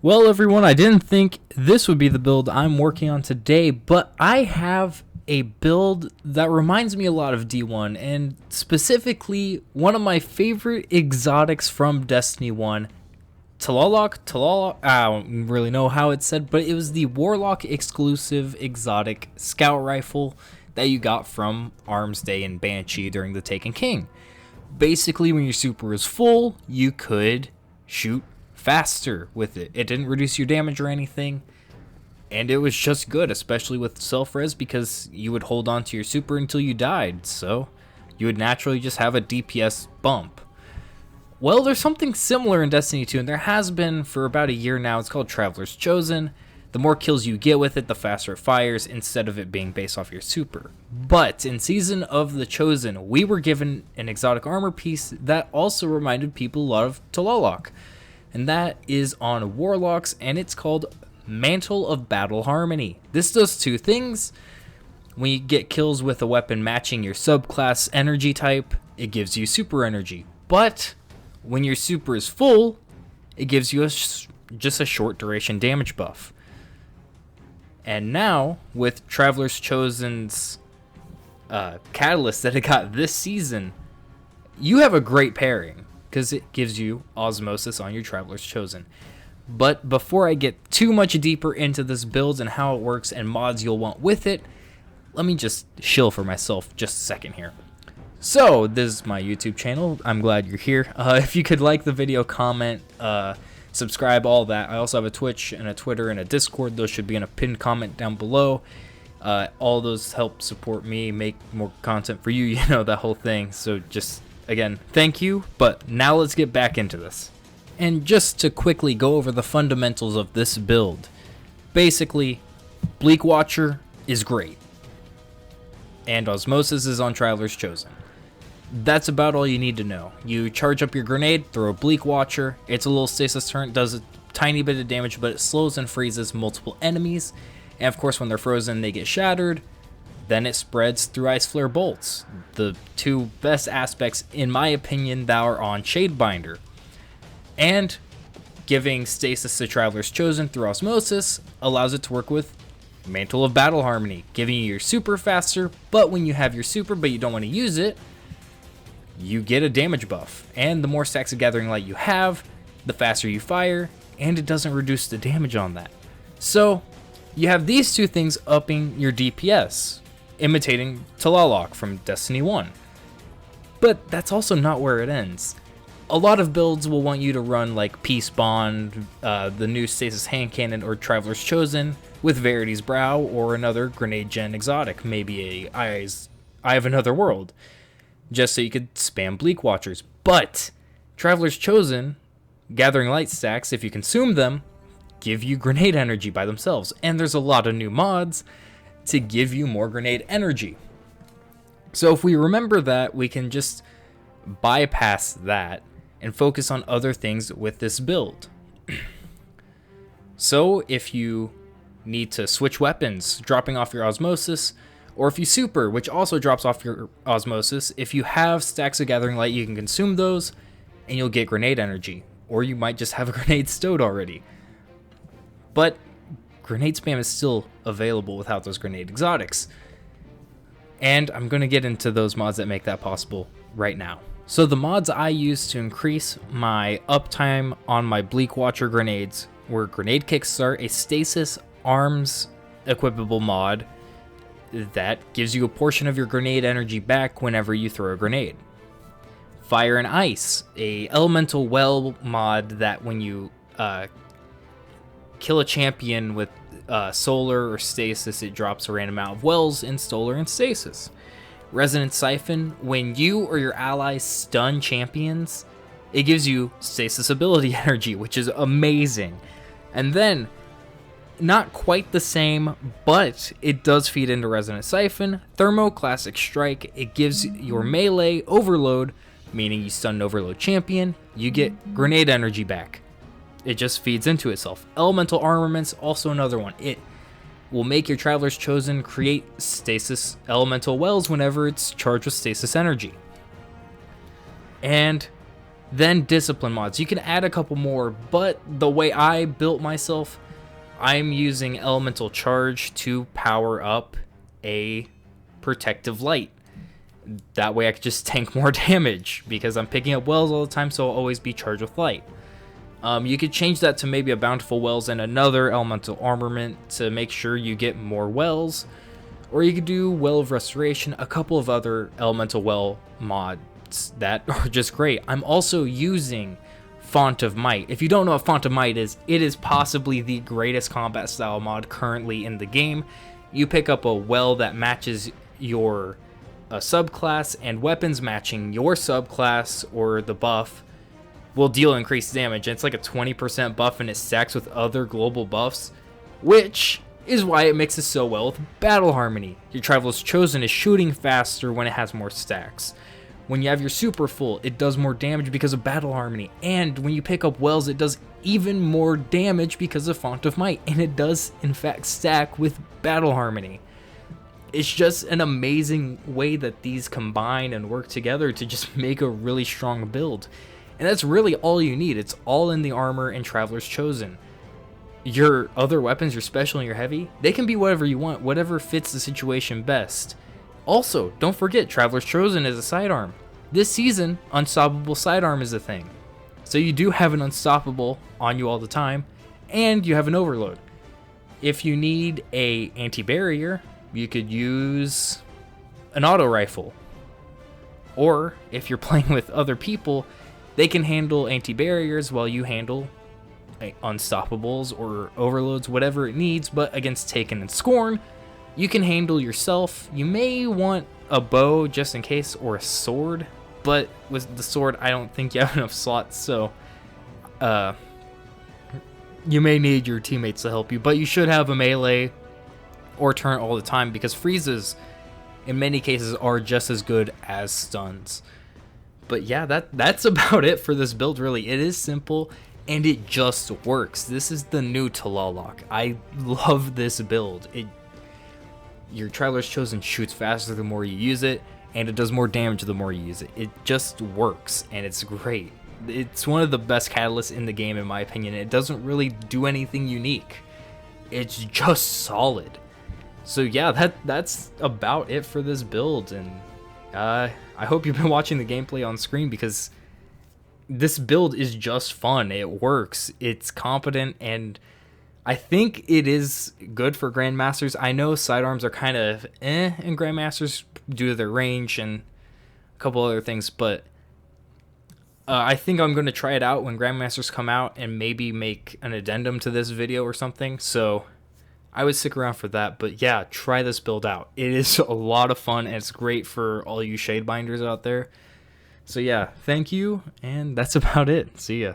Well, everyone, I didn't think this would be the build I'm working on today, but I have a build that reminds me a lot of D1, and specifically one of my favorite exotics from Destiny 1, Tlaloc, I don't really know how it's said, but it was the Warlock exclusive exotic scout rifle that you got from Arms Day and Banshee during the Taken King. Basically, when your super was full, you could shoot faster with it. It didn't reduce your damage or anything, and it was just good, especially with self-res, because you would hold on to your super until you died, so you would naturally just have a DPS bump. Well, there's something similar in Destiny 2, and there has been for about a year now. It's called Traveler's Chosen. The more kills you get with it, the faster it fires, instead of it being based off your super. But in Season of the Chosen, we were given an exotic armor piece that also reminded people a lot of Tlaloc, and that is on Warlocks, and it's called Mantle of Battle Harmony. This does two things. When you get kills with a weapon matching your subclass energy type, it gives you super energy. But when your super is full, it gives you just a short duration damage buff. And now, with Traveler's Chosen's catalyst that it got this season, you have a great pairing, because it gives you Osmosis on your Traveler's Chosen. But before I get too much deeper into this build and how it works and mods you'll want with it, let me just shill for myself just a second here. So, this is my YouTube channel. I'm glad you're here. If you could like the video, comment, subscribe, all that. I also have a Twitch and a Twitter and a Discord. Those should be in a pinned comment down below. All those help support me, make more content for you, you know, that whole thing. So just, again, thank you. But now let's get back into this. And just to quickly go over the fundamentals of this build. Basically, bleakwatcher is great, and Osmosis is on Traveler's Chosen. That's about all you need to know. You charge up your grenade, throw a bleakwatcher. It's a little stasis turret, does a tiny bit of damage, but it slows and freezes multiple enemies. And of course, when they're frozen, they get shattered. Then it spreads through ice flare bolts. The two best aspects, in my opinion, that are on Shadebinder. And giving stasis to Traveler's Chosen through Osmosis allows it to work with Mantle of Battle Harmony, giving you your super faster, but when you have your super but you don't want to use it, you get a damage buff. And the more stacks of Gathering Light you have, the faster you fire, and it doesn't reduce the damage on that. So, you have these two things upping your DPS, imitating Tlaloc from Destiny 1. But that's also not where it ends. A lot of builds will want you to run like Peace Bond, the new Stasis Hand Cannon, or Traveler's Chosen with Verity's Brow, or another grenade gen exotic, maybe a Eye of Another World, just so you could spam bleakwatchers. But Traveler's Chosen, Gathering Light stacks, if you consume them, give you grenade energy by themselves. And there's a lot of new mods to give you more grenade energy. So if we remember that, we can just bypass that and focus on other things with this build. So if you need to switch weapons, dropping off your Osmosis, or if you super, which also drops off your Osmosis, if you have stacks of Gathering Light, you can consume those, and you'll get grenade energy. Or you might just have a grenade stowed already. But grenade spam is still available without those grenade exotics. And I'm going to get into those mods that make that possible right now. So the mods I used to increase my uptime on my bleakwatcher grenades were Grenade Kickstart, a stasis arms equipable mod that gives you a portion of your grenade energy back whenever you throw a grenade. Fire and Ice, a elemental well mod that when you kill a champion with solar or stasis, it drops a random amount of wells in solar and stasis. Resonant Siphon, when you or your allies stun champions, it gives you stasis ability energy, which is amazing. And then, not quite the same, but it does feed into Resonant Siphon, Thermo Classic Strike. It gives your melee overload, meaning you stun an overload champion, you get grenade energy back. It just feeds into itself. Elemental Armaments, also another one. It will make your Traveler's Chosen create stasis elemental wells whenever it's charged with stasis energy. And Then discipline mods. You can add a couple more, but the way I built myself, I'm using elemental charge to power up a protective light. That way I could just tank more damage because I'm picking up wells all the time, so I'll always be charged with light. You could change that to maybe a bountiful wells and another elemental armament to make sure you get more wells. Or you could do well of restoration, a couple of other elemental well mods that are just great. I'm also using Font of Might. If you don't know what Font of Might is, it is possibly the greatest combat style mod currently in the game. You pick up a well that matches your subclass, and weapons matching your subclass or the buff will deal increased damage. And it's like a 20% buff, and it stacks with other global buffs, which is why it mixes so well with Battle Harmony. Your Traveler's Chosen is shooting faster when it has more stacks. When you have your super full, it does more damage because of Battle Harmony. And when you pick up wells, it does even more damage because of Font of Might. And it does, in fact, stack with Battle Harmony. It's just an amazing way that these combine and work together to just make a really strong build. And that's really all you need. It's all in the armor and Traveler's Chosen. Your other weapons, your special and your heavy, they can be whatever you want, whatever fits the situation best. Also, don't forget, Traveler's Chosen is a sidearm. This season, Unstoppable Sidearm is a thing. So you do have an Unstoppable on you all the time, and you have an Overload. If you need a anti-barrier, you could use an auto rifle. Or, if you're playing with other people, they can handle anti-barriers while you handle Unstoppables or Overloads, whatever it needs. But against Taken and Scorn, you can handle yourself. You may want a bow just in case, or a sword, but with the sword I don't think you have enough slots, so you may need your teammates to help you. But you should have a melee or turret all the time, because freezes in many cases are just as good as stuns. But yeah, that's about it for this build, really. It is simple and it just works. This is the new Tlaloc. I love this build. Your Traveler's Chosen shoots faster the more you use it, and it does more damage the more you use it. It just works, and it's great. It's one of the best catalysts in the game, in my opinion. It doesn't really do anything unique. It's just solid. So yeah, that's about it for this build, and I hope you've been watching the gameplay on screen, because this build is just fun. It works. It's competent, and I think it is good for Grandmasters. I know sidearms are kind of in Grandmasters due to their range and a couple other things, but I think I'm going to try it out when Grandmasters come out and maybe make an addendum to this video or something. So I would stick around for that. But yeah, try this build out. It is a lot of fun, and it's great for all you Shadebinders out there. So yeah, thank you, and that's about it. See ya.